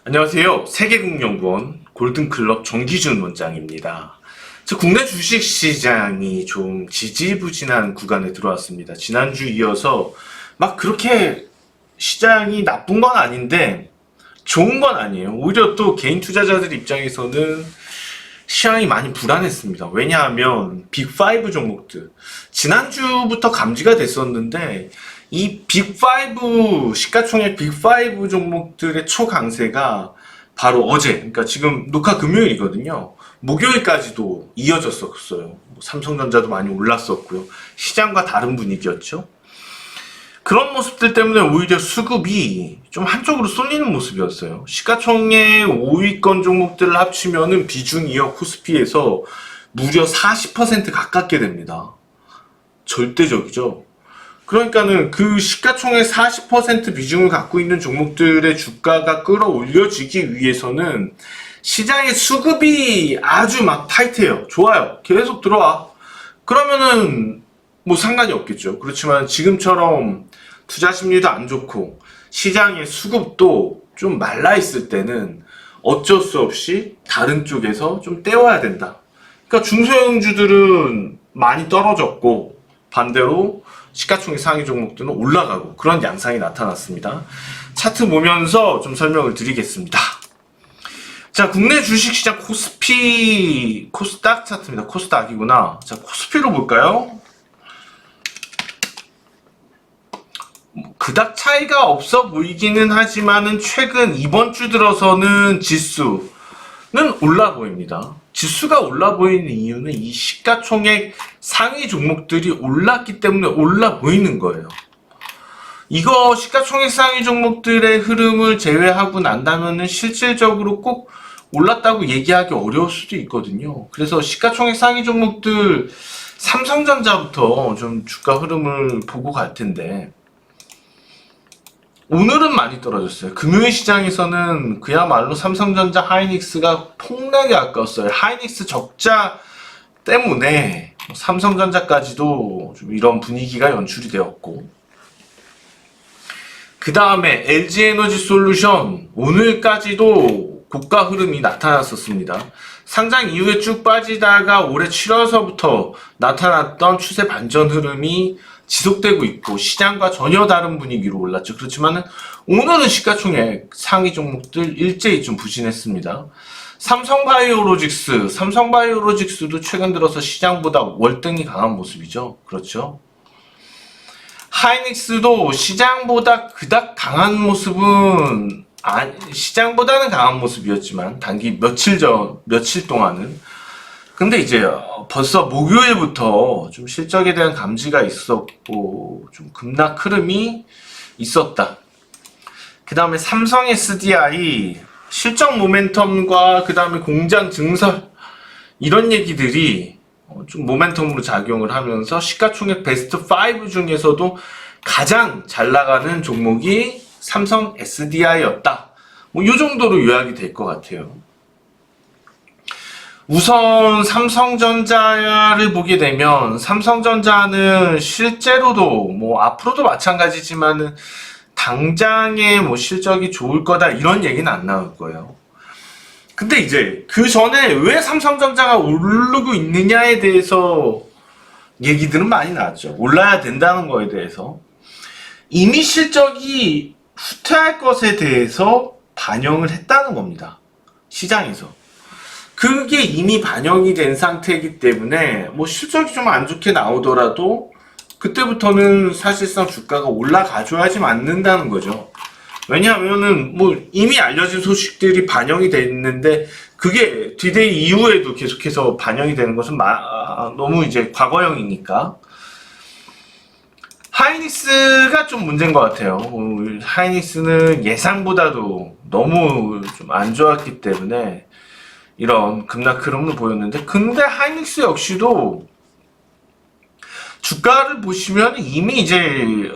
안녕하세요. 세계국연구원 골든클럽 정기준 원장입니다. 국내 주식시장이 좀 지지부진한 구간에 들어왔습니다. 지난주 이어서 막 그렇게 시장이 나쁜 건 아닌데 좋은 건 아니에요. 오히려 또 개인 투자자들 입장에서는 시장이 많이 불안했습니다. 왜냐하면 빅5 종목들 지난주부터 감지가 됐었는데 이 빅5 시가총액 빅5 종목들의 초강세가 바로 어제, 그러니까 지금 녹화 금요일이거든요. 목요일까지도 이어졌었어요. 삼성전자도 많이 올랐었고요. 시장과 다른 분위기였죠. 그런 모습들 때문에 오히려 수급이 좀 한쪽으로 쏠리는 모습이었어요. 시가총액 5위권 종목들을 합치면은 비중이요, 코스피에서 무려 40% 가깝게 됩니다. 절대적이죠. 그러니까는 그 시가총액 40% 비중을 갖고 있는 종목들의 주가가 끌어올려지기 위해서는 시장의 수급이 아주 막 타이트해요. 좋아요. 계속 들어와. 그러면은 뭐 상관이 없겠죠. 그렇지만 지금처럼 투자 심리도 안 좋고 시장의 수급도 좀 말라 있을 때는 어쩔 수 없이 다른 쪽에서 좀 떼워야 된다. 그러니까 중소형주들은 많이 떨어졌고 반대로 시가총액 상위 종목들은 올라가고 그런 양상이 나타났습니다. 차트 보면서 좀 설명을 드리겠습니다. 자, 국내 주식시장 코스피, 코스닥 차트입니다. 코스닥이구나. 자, 코스피로 볼까요? 그닥 차이가 없어 보이기는 하지만은 최근 이번 주 들어서는 지수는 올라 보입니다. 지수가 올라 보이는 이유는 이 시가총액 상위 종목들이 올랐기 때문에 올라 보이는 거예요. 이거 시가총액 상위 종목들의 흐름을 제외하고 난다면은 실질적으로 꼭 올랐다고 얘기하기 어려울 수도 있거든요. 그래서 시가총액 상위 종목들 삼성전자부터 좀 주가 흐름을 보고 갈 텐데 오늘은 많이 떨어졌어요. 금요일 시장에서는 그야말로 삼성전자, 하이닉스가 폭락에 가까웠어요. 하이닉스 적자 때문에 삼성전자까지도 좀 이런 분위기가 연출이 되었고, 그 다음에 LG에너지솔루션 오늘까지도 고가 흐름이 나타났었습니다. 상장 이후에 쭉 빠지다가 올해 7월서부터 나타났던 추세 반전 흐름이 지속되고 있고 시장과 전혀 다른 분위기로 올랐죠. 그렇지만 오늘은 시가총액 상위 종목들 일제히 좀 부진했습니다. 삼성바이오로직스도 최근 들어서 시장보다 월등히 강한 모습이죠. 그렇죠. 하이닉스도 시장보다 그닥 강한 모습은 시장보다는 강한 모습이었지만 단기 며칠 동안은 근데 이제 벌써 목요일부터 좀 실적에 대한 감지가 있었고 좀 급락 흐름이 있었다. 그 다음에 삼성 SDI 실적 모멘텀과 그 다음에 공장 증설 이런 얘기들이 좀 모멘텀으로 작용을 하면서 시가총액 베스트 5 중에서도 가장 잘 나가는 종목이 삼성 SDI였다. 뭐 이 정도로 요약이 될 것 같아요. 우선 삼성전자를 보게 되면 삼성전자는 실제로도 뭐 앞으로도 마찬가지지만은 당장에 뭐 실적이 좋을 거다 이런 얘기는 안 나올 거예요. 근데 이제 그 전에 왜 삼성전자가 오르고 있느냐에 대해서 얘기들은 많이 나왔죠. 올라야 된다는 거에 대해서. 이미 실적이 후퇴할 것에 대해서 반영을 했다는 겁니다. 시장에서. 그게 이미 반영이 된 상태이기 때문에 뭐 실적이 좀 안 좋게 나오더라도 그때부터는 사실상 주가가 올라가줘야지 맞는다는 거죠. 왜냐하면은 뭐 이미 알려진 소식들이 반영이 됐는데 그게 디데이 이후에도 계속해서 반영이 되는 것은 너무 이제 과거형이니까. 하이닉스가 좀 문제인 것 같아요. 하이닉스는 예상보다도 너무 좀 안 좋았기 때문에 이런 급락 흐름을 보였는데 근데 하이닉스 역시도 주가를 보시면 이미 이제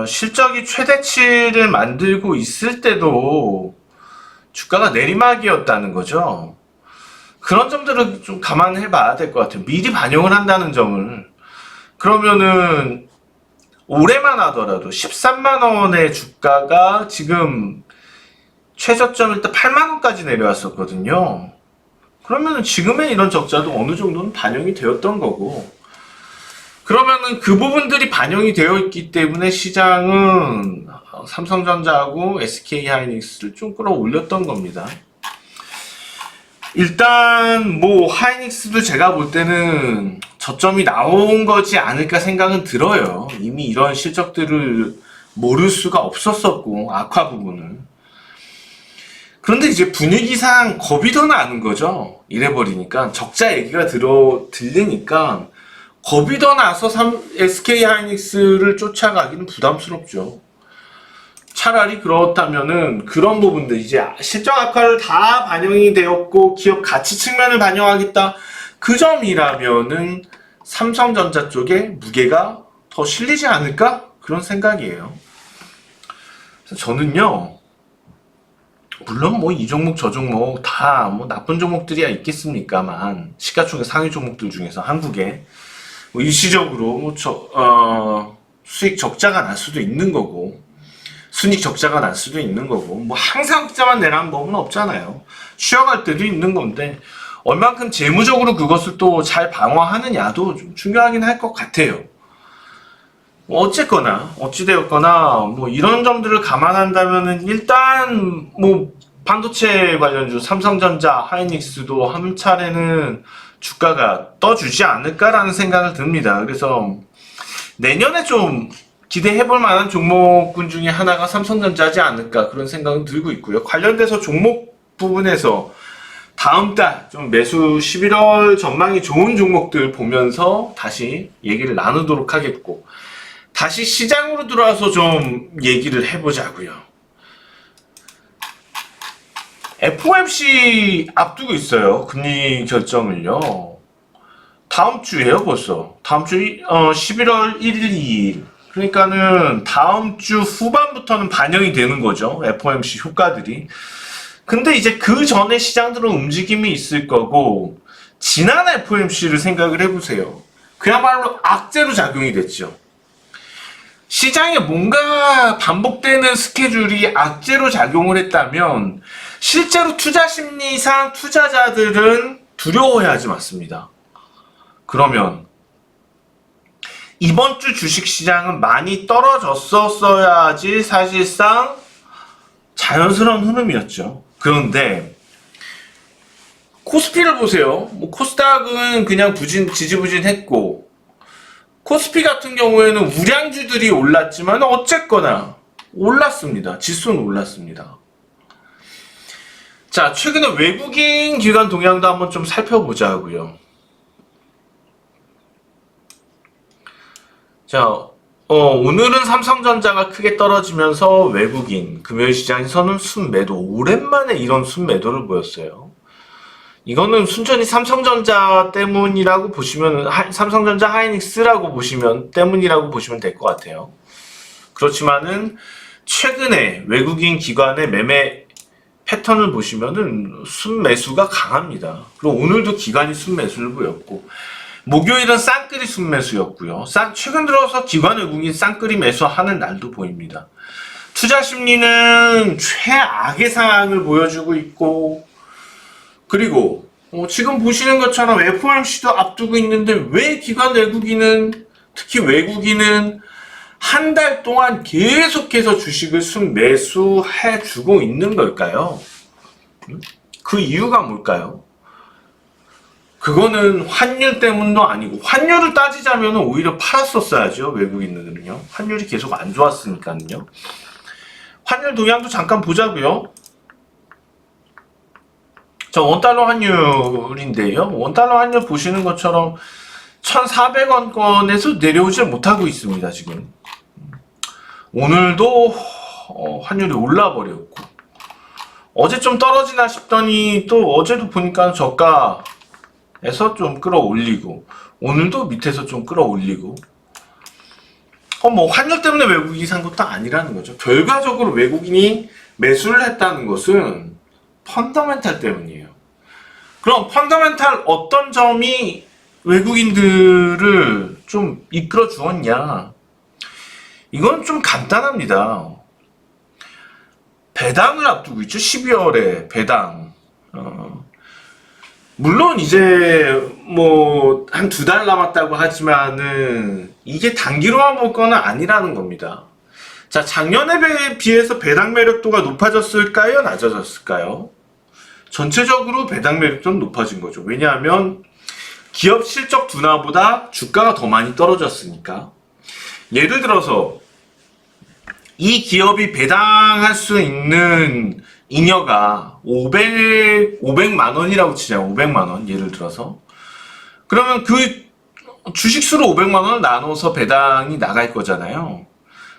실적이 최대치를 만들고 있을 때도 주가가 내리막이었다는 거죠. 그런 점들을 좀 감안해 봐야 될 것 같아요. 미리 반영을 한다는 점을. 그러면은 올해만 하더라도 13만원의 주가가 지금 최저점일 때 8만원까지 내려왔었거든요. 그러면은 지금의 이런 적자도 어느 정도는 반영이 되었던 거고, 그러면은 그 부분들이 반영이 되어 있기 때문에 시장은 삼성전자하고 SK하이닉스를 좀 끌어올렸던 겁니다. 일단 뭐 하이닉스도 제가 볼 때는 저점이 나온 거지 않을까 생각은 들어요. 이미 이런 실적들을 모를 수가 없었었고, 악화 부분을. 그런데 이제 분위기상 겁이 더 나는 거죠. 이래버리니까 적자 얘기가 들리니까 겁이 더 나서 SK하이닉스를 쫓아가기는 부담스럽죠. 차라리 그렇다면은 그런 부분들, 이제 실적 악화를 다 반영이 되었고 기업 가치 측면을 반영하겠다, 그 점이라면은 삼성전자 쪽에 무게가 더 실리지 않을까, 그런 생각이에요. 그래서 저는요, 물론 뭐 이 종목 저 종목 다 뭐 나쁜 종목들이야 있겠습니까만, 시가총액 상위 종목들 중에서 한국에 뭐 일시적으로 뭐 수익 적자가 날 수도 있는 거고, 순익 적자가 날 수도 있는 거고, 뭐 항상 적자만 내라는 법은 없잖아요. 쉬어갈 때도 있는 건데, 얼만큼 재무적으로 그것을 또 잘 방어하느냐도 좀 중요하긴 할 것 같아요. 어쨌거나 어찌되었거나 뭐 이런 점들을 감안한다면은 일단 뭐 반도체 관련주 삼성전자, 하이닉스도 한 차례는 주가가 떠주지 않을까라는 생각을 듭니다. 그래서 내년에 좀 기대해볼 만한 종목군 중에 하나가 삼성전자지 않을까, 그런 생각은 들고 있고요. 관련돼서 종목 부분에서 다음 달 좀 매수 11월 전망이 좋은 종목들 보면서 다시 얘기를 나누도록 하겠고, 다시 시장으로 들어와서 좀 얘기를 해보자고요. FOMC 앞두고 있어요. 금리 결정을요. 다음 주에요, 벌써. 다음 주 11월 1일, 2일. 그러니까는 다음 주 후반부터는 반영이 되는 거죠. FOMC 효과들이. 근데 이제 그 전에 시장들은 움직임이 있을 거고, 지난 FOMC를 생각을 해보세요. 그야말로 악재로 작용이 됐죠. 시장에 뭔가 반복되는 스케줄이 악재로 작용을 했다면 실제로 투자 심리상 투자자들은 두려워해야지 맞습니다. 그러면 이번 주 주식시장은 많이 떨어졌었어야지 사실상 자연스러운 흐름이었죠. 그런데 코스피를 보세요. 뭐 코스닥은 그냥 지지부진했고, 코스피 같은 경우에는 우량주들이 올랐지만 어쨌거나 올랐습니다. 지수는 올랐습니다. 자, 최근에 외국인 기관 동향도 한번 좀 살펴보자고요. 자, 오늘은 삼성전자가 크게 떨어지면서 외국인 금요일 시장에서는 순매도, 오랜만에 이런 순매도를 보였어요. 이거는 순전히 삼성전자 때문이라고 보시면, 삼성전자 하이닉스라고 보시면, 때문이라고 보시면 될 것 같아요. 그렇지만은 최근에 외국인 기관의 매매 패턴을 보시면은 순매수가 강합니다. 그리고 오늘도 기관이 순매수를 보였고, 목요일은 쌍끌이 순매수였고요. 최근 들어서 기관 외국인 쌍끌이 매수하는 날도 보입니다. 투자 심리는 최악의 상황을 보여주고 있고, 그리고 지금 보시는 것처럼 FOMC도 앞두고 있는데 왜 기관 외국인은, 특히 외국인은 한 달 동안 계속해서 주식을 순매수해주고 있는 걸까요? 그 이유가 뭘까요? 그거는 환율 때문도 아니고, 환율을 따지자면 오히려 팔았었어야죠. 외국인들은요. 환율이 계속 안 좋았으니까요. 환율 동향도 잠깐 보자고요. 저 원달러 환율인데요. 원달러 환율 보시는 것처럼 1,400원권에서 내려오질 못하고 있습니다. 지금 오늘도 환율이 올라버렸고, 어제 좀 떨어지나 싶더니 또 어제도 보니까 저가에서 좀 끌어올리고, 오늘도 밑에서 좀 끌어올리고, 뭐 환율 때문에 외국인이 산 것도 아니라는 거죠. 결과적으로 외국인이 매수를 했다는 것은 펀더멘탈 때문이에요. 그럼 펀더멘탈 어떤 점이 외국인들을 좀 이끌어 주었냐? 이건 좀 간단합니다. 배당을 앞두고 있죠. 12월에 배당. 물론 이제 뭐 한 2달 남았다고 하지만은 이게 단기로만 볼 거는 아니라는 겁니다. 자, 작년에 비해서 배당 매력도가 높아졌을까요? 낮아졌을까요? 전체적으로 배당 매력도는 높아진 거죠. 왜냐하면 기업 실적 둔화보다 주가가 더 많이 떨어졌으니까. 예를 들어서 이 기업이 배당할 수 있는 잉여가 500만 원이라고 치자요. 500만 원 예를 들어서. 그러면 그 주식수로 500만 원을 나눠서 배당이 나갈 거잖아요.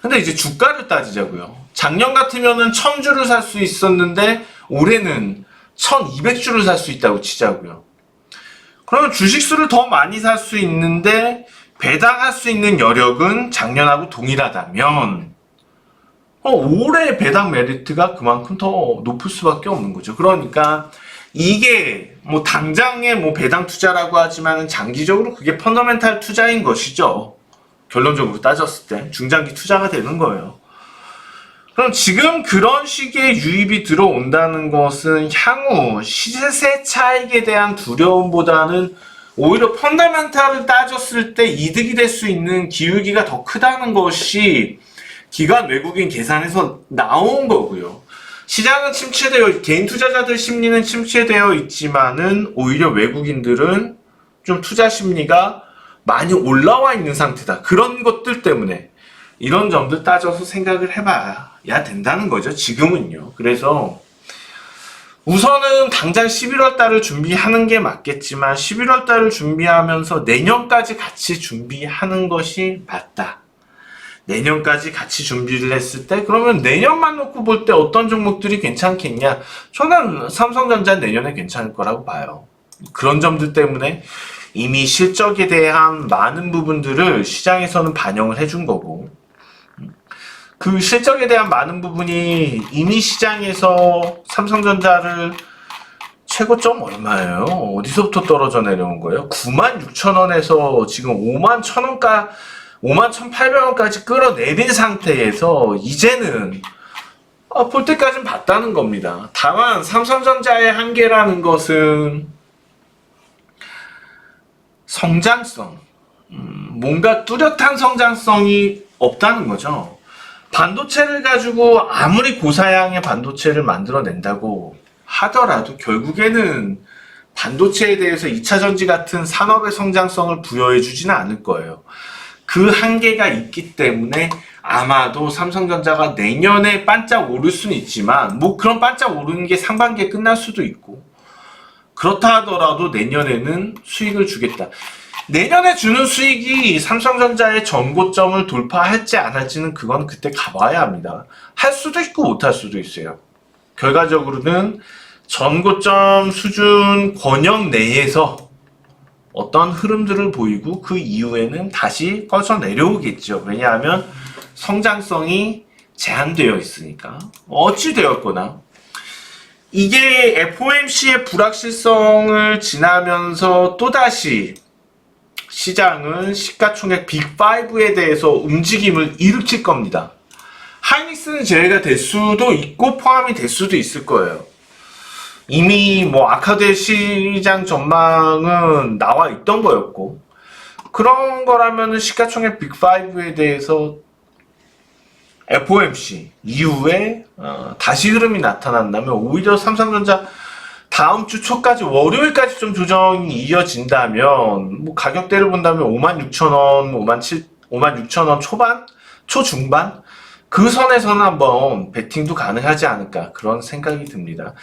근데 이제 주가를 따지자고요. 작년 같으면은 1000주를 살 수 있었는데 올해는 1200주를 살 수 있다고 치자고요. 그러면 주식수를 더 많이 살 수 있는데 배당할 수 있는 여력은 작년하고 동일하다면 올해 배당 메리트가 그만큼 더 높을 수밖에 없는 거죠. 그러니까 이게 뭐 당장의 뭐 배당 투자라고 하지만 장기적으로 그게 펀더멘탈 투자인 것이죠. 결론적으로 따졌을 때 중장기 투자가 되는 거예요. 그럼 지금 그런 식의 유입이 들어온다는 것은 향후 시세 차익에 대한 두려움보다는 오히려 펀더멘탈을 따졌을 때 이득이 될 수 있는 기울기가 더 크다는 것이 기관 외국인 계산에서 나온 거고요. 시장은 침체되어, 개인 투자자들 심리는 침체되어 있지만은 오히려 외국인들은 좀 투자 심리가 많이 올라와 있는 상태다. 그런 것들 때문에 이런 점들 따져서 생각을 해봐야 된다는 거죠. 지금은요. 그래서 우선은 당장 11월 달을 준비하는 게 맞겠지만 11월 달을 준비하면서 내년까지 같이 준비하는 것이 맞다. 내년까지 같이 준비를 했을 때 그러면 내년만 놓고 볼 때 어떤 종목들이 괜찮겠냐? 저는 삼성전자 내년에 괜찮을 거라고 봐요. 그런 점들 때문에 이미 실적에 대한 많은 부분들을 시장에서는 반영을 해준 거고 그 실적에 대한 많은 부분이 이미 시장에서 삼성전자를 최고점 얼마예요? 어디서부터 떨어져 내려온 거예요? 96,000원에서 지금 51,800원까지 끌어내린 상태에서 이제는 볼 때까지는 봤다는 겁니다. 다만 삼성전자의 한계라는 것은 성장성, 뭔가 뚜렷한 성장성이 없다는 거죠. 반도체를 가지고 아무리 고사양의 반도체를 만들어낸다고 하더라도 결국에는 반도체에 대해서 2차전지 같은 산업의 성장성을 부여해주지는 않을 거예요. 그 한계가 있기 때문에 아마도 삼성전자가 내년에 반짝 오를 수는 있지만 뭐 그런 반짝 오르는 게 상반기에 끝날 수도 있고 그렇다 하더라도 내년에는 수익을 주겠다. 내년에 주는 수익이 삼성전자의 전고점을 돌파할지 안 할지는 그건 그때 가봐야 합니다. 할 수도 있고 못할 수도 있어요. 결과적으로는 전고점 수준 권역 내에서 어떤 흐름들을 보이고 그 이후에는 다시 꺼져 내려오겠죠. 왜냐하면 성장성이 제한되어 있으니까. 어찌 되었거나 이게 FOMC의 불확실성을 지나면서 또다시 시장은 시가총액 빅5에 대해서 움직임을 일으킬 겁니다. 하이닉스는 제외가 될 수도 있고 포함이 될 수도 있을 거예요. 이미 뭐 아카드의 시장 전망은 나와 있던 거였고 그런 거라면은 시가총액 빅5에 대해서 FOMC 이후에 다시 흐름이 나타난다면 오히려 삼성전자 다음 주 초까지 월요일까지 좀 조정이 이어진다면 뭐 가격대를 본다면 56,000원, 56,000원 초반, 초중반 그 선에서는 한번 베팅도 가능하지 않을까 그런 생각이 듭니다.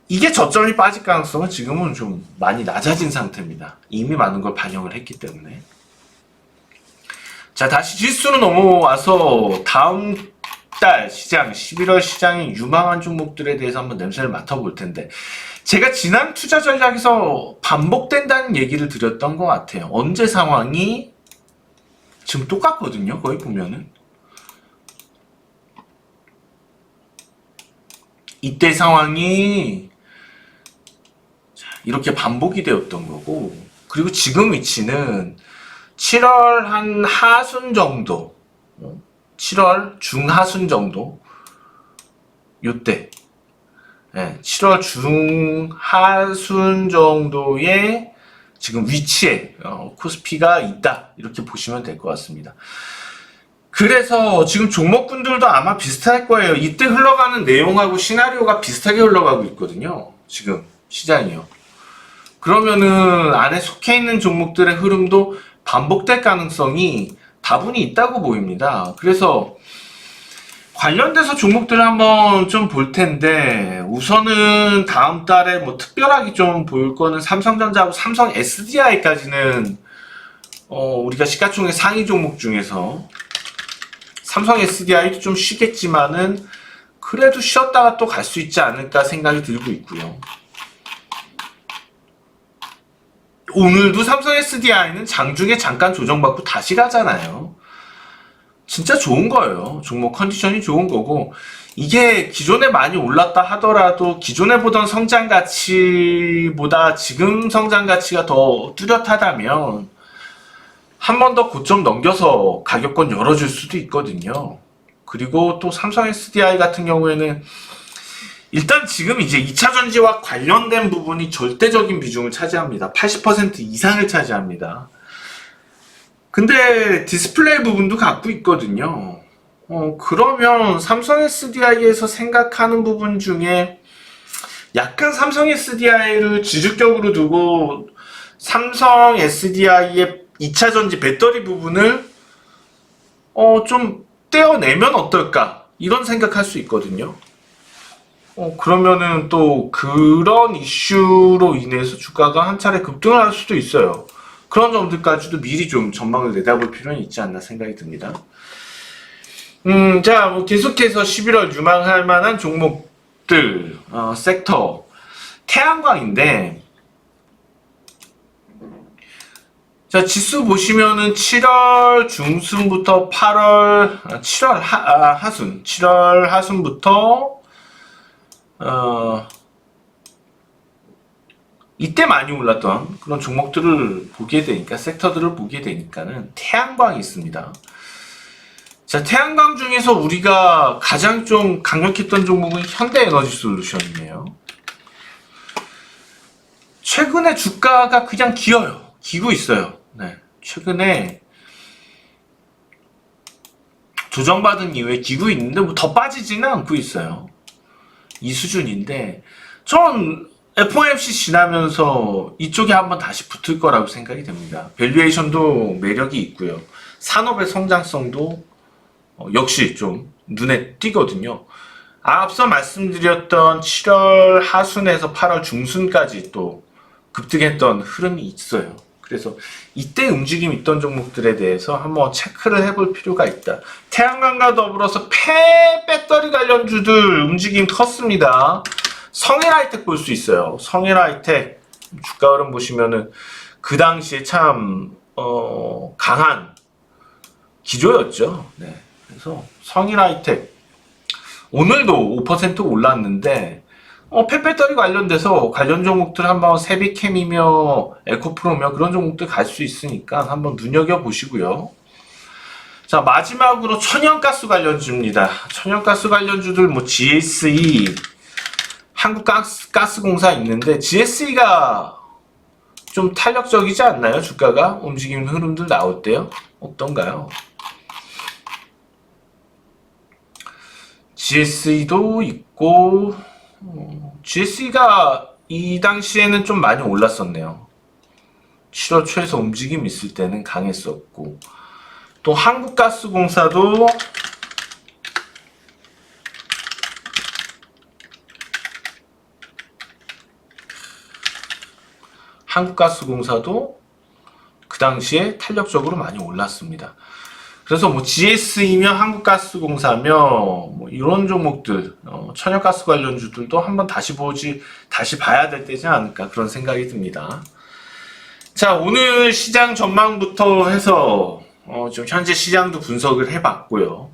이게 저점이 빠질 가능성은 지금은 좀 많이 낮아진 상태입니다. 이미 많은 걸 반영을 했기 때문에. 자, 다시 지수로 넘어와서 다음 달 시장, 11월 시장의 유망한 종목들에 대해서 한번 냄새를 맡아볼 텐데 제가 지난 투자 전략에서 반복된다는 얘기를 드렸던 것 같아요. 언제 상황이 지금 똑같거든요. 거의 보면은 이때 상황이 이렇게 반복이 되었던 거고 그리고 지금 위치는 7월 한 하순 정도 7월 중하순 정도 요때 7월 중하순 정도의 지금 위치에 코스피가 있다, 이렇게 보시면 될 것 같습니다. 그래서 지금 종목군들도 아마 비슷할 거예요. 이때 흘러가는 내용하고 시나리오가 비슷하게 흘러가고 있거든요, 지금 시장이요. 그러면은 안에 속해 있는 종목들의 흐름도 반복될 가능성이 다분히 있다고 보입니다. 그래서 관련돼서 종목들을 한번 좀 볼 텐데, 우선은 다음 달에 뭐 특별하게 좀 볼 거는 삼성전자하고 삼성 SDI까지는 우리가 시가총액 상위 종목 중에서 삼성 SDI도 좀 쉬겠지만은 그래도 쉬었다가 또 갈 수 있지 않을까 생각이 들고 있고요. 오늘도 삼성 SDI는 장중에 잠깐 조정받고 다시 가잖아요. 진짜 좋은 거예요. 종목 컨디션이 좋은 거고, 이게 기존에 많이 올랐다 하더라도 기존에 보던 성장 가치보다 지금 성장 가치가 더 뚜렷하다면 한 번 더 고점 넘겨서 가격권 열어줄 수도 있거든요. 그리고 또 삼성 SDI 같은 경우에는 일단 지금 이제 2차 전지와 관련된 부분이 절대적인 비중을 차지합니다. 80% 이상을 차지합니다. 근데 디스플레이 부분도 갖고 있거든요. 그러면 삼성 SDI에서 생각하는 부분 중에 약간 삼성 SDI를 지속적으로 두고 삼성 SDI의 2차 전지 배터리 부분을 좀 떼어내면 어떨까, 이런 생각할 수 있거든요. 그러면은 또 그런 이슈로 인해서 주가가 한 차례 급등을 할 수도 있어요. 그런 점들까지도 미리 좀 전망을 내다볼 필요는 있지 않나 생각이 듭니다. 자, 뭐 계속해서 11월 유망할 만한 종목들, 섹터, 태양광인데, 자, 지수 보시면은 7월 중순부터 7월 하순, 7월 하순부터, 이때 많이 올랐던 그런 종목들을 보게 되니까, 섹터들을 보게 되니까는 태양광이 있습니다. 자, 태양광 중에서 우리가 가장 좀 강력했던 종목은 현대에너지솔루션이네요. 최근에 주가가 그냥 기고 있어요. 네, 최근에 조정받은 이후에 기고 있는데 뭐 더 빠지지는 않고 있어요. 이 수준인데, 전 FOMC 지나면서 이쪽에 한번 다시 붙을 거라고 생각이 됩니다. 밸류에이션도 매력이 있고요. 산업의 성장성도 역시 좀 눈에 띄거든요. 앞서 말씀드렸던 7월 하순에서 8월 중순까지 또 급등했던 흐름이 있어요. 그래서 이때 움직임 있던 종목들에 대해서 한번 체크를 해볼 필요가 있다. 태양광과 더불어서 배터리 관련주들 움직임 컸습니다. 성일하이텍 볼 수 있어요. 성일하이텍 주가 흐름 보시면은 그 당시에 참 강한 기조였죠. 네. 그래서 성일하이텍 오늘도 5% 올랐는데 폐배터리 관련돼서 관련 종목들 한번 세비캠이며 에코프로며 그런 종목들 갈 수 있으니까 한번 눈여겨보시고요. 자, 마지막으로 천연가스 관련주입니다. 천연가스 관련주들 뭐 GSE, 한국가스공사 있는데 GSE가 좀 탄력적이지 않나요? 주가가 움직이는 흐름들 나올 때요? 어떤가요? GSE도 있고, GSE가 이 당시에는 좀 많이 올랐었네요. 7월 초에서 움직임 있을 때는 강했었고, 또 한국가스공사도 그 당시에 탄력적으로 많이 올랐습니다. 그래서 뭐 GS이며 한국가스공사며 뭐 이런 종목들, 천연가스 관련주들도 한번 다시 봐야 될 때지 않을까, 그런 생각이 듭니다. 자, 오늘 시장 전망부터 해서 좀 현재 시장도 분석을 해봤고요.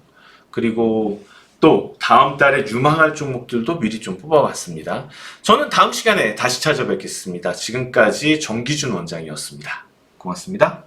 그리고 또 다음 달에 유망할 종목들도 미리 좀 뽑아봤습니다. 저는 다음 시간에 다시 찾아뵙겠습니다. 지금까지 정기준 원장이었습니다. 고맙습니다.